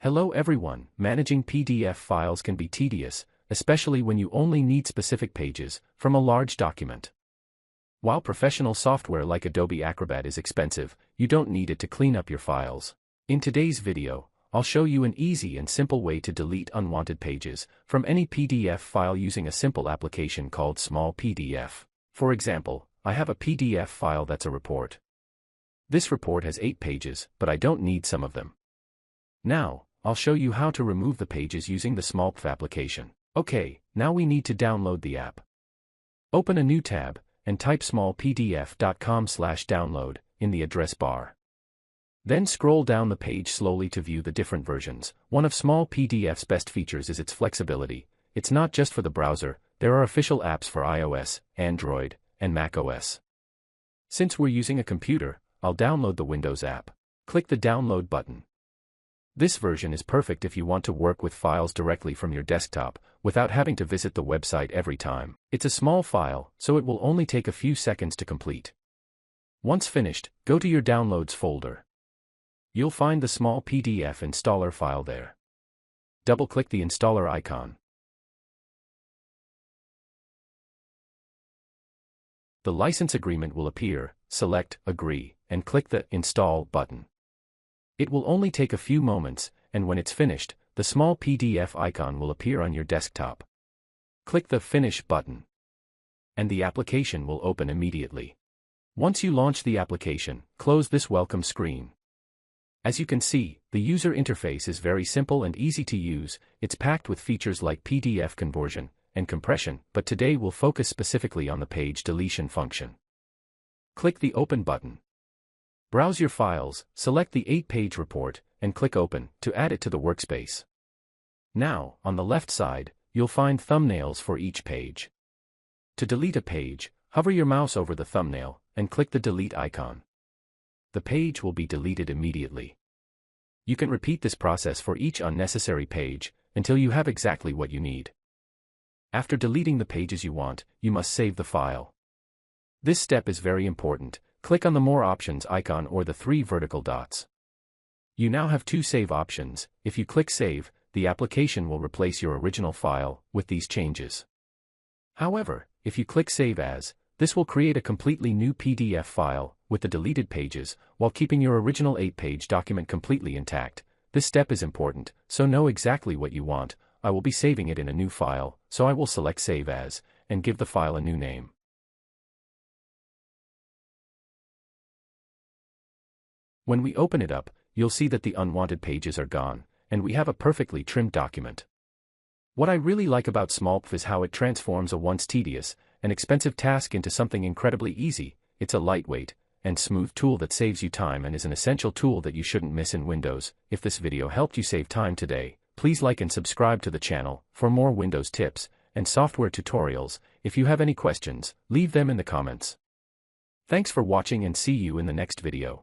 Hello everyone, managing PDF files can be tedious, especially when you only need specific pages from a large document. While professional software like Adobe Acrobat is expensive, you don't need it to clean up your files. In today's video, I'll show you an easy and simple way to delete unwanted pages from any PDF file using a simple application called Smallpdf. For example, I have a PDF file that's a report. This report has 8 pages, but I don't need some of them. Now, I'll show you how to remove the pages using the Smallpdf application. Okay, now we need to download the app. Open a new tab, and type smallpdf.com/download in the address bar. Then scroll down the page slowly to view the different versions. One of Smallpdf's best features is its flexibility. It's not just for the browser, there are official apps for iOS, Android, and macOS. Since we're using a computer, I'll download the Windows app. Click the download button. This version is perfect if you want to work with files directly from your desktop, without having to visit the website every time. It's a small file, so it will only take a few seconds to complete. Once finished, go to your Downloads folder. You'll find the Smallpdf installer file there. Double-click the installer icon. The license agreement will appear, select Agree, and click the Install button. It will only take a few moments, and when it's finished, the Smallpdf icon will appear on your desktop. Click the Finish button, and the application will open immediately. Once you launch the application, close this welcome screen. As you can see, the user interface is very simple and easy to use. It's packed with features like PDF conversion and compression, but today we'll focus specifically on the page deletion function. Click the Open button. Browse your files, select the 8-page report, and click Open to add it to the workspace. Now, on the left side, you'll find thumbnails for each page. To delete a page, hover your mouse over the thumbnail, and click the Delete icon. The page will be deleted immediately. You can repeat this process for each unnecessary page, until you have exactly what you need. After deleting the pages you want, you must save the file. This step is very important. Click on the More Options icon or the 3 vertical dots. You now have 2 save options. If you click Save, the application will replace your original file with these changes. However, if you click Save As, this will create a completely new PDF file with the deleted pages, while keeping your original 8-page document completely intact. This step is important, so know exactly what you want. I will be saving it in a new file, so I will select Save As, and give the file a new name. When we open it up, you'll see that the unwanted pages are gone, and we have a perfectly trimmed document. What I really like about Smallpdf is how it transforms a once tedious and expensive task into something incredibly easy. It's a lightweight and smooth tool that saves you time and is an essential tool that you shouldn't miss in Windows. If this video helped you save time today, please like and subscribe to the channel for more Windows tips and software tutorials. If you have any questions, leave them in the comments. Thanks for watching and see you in the next video.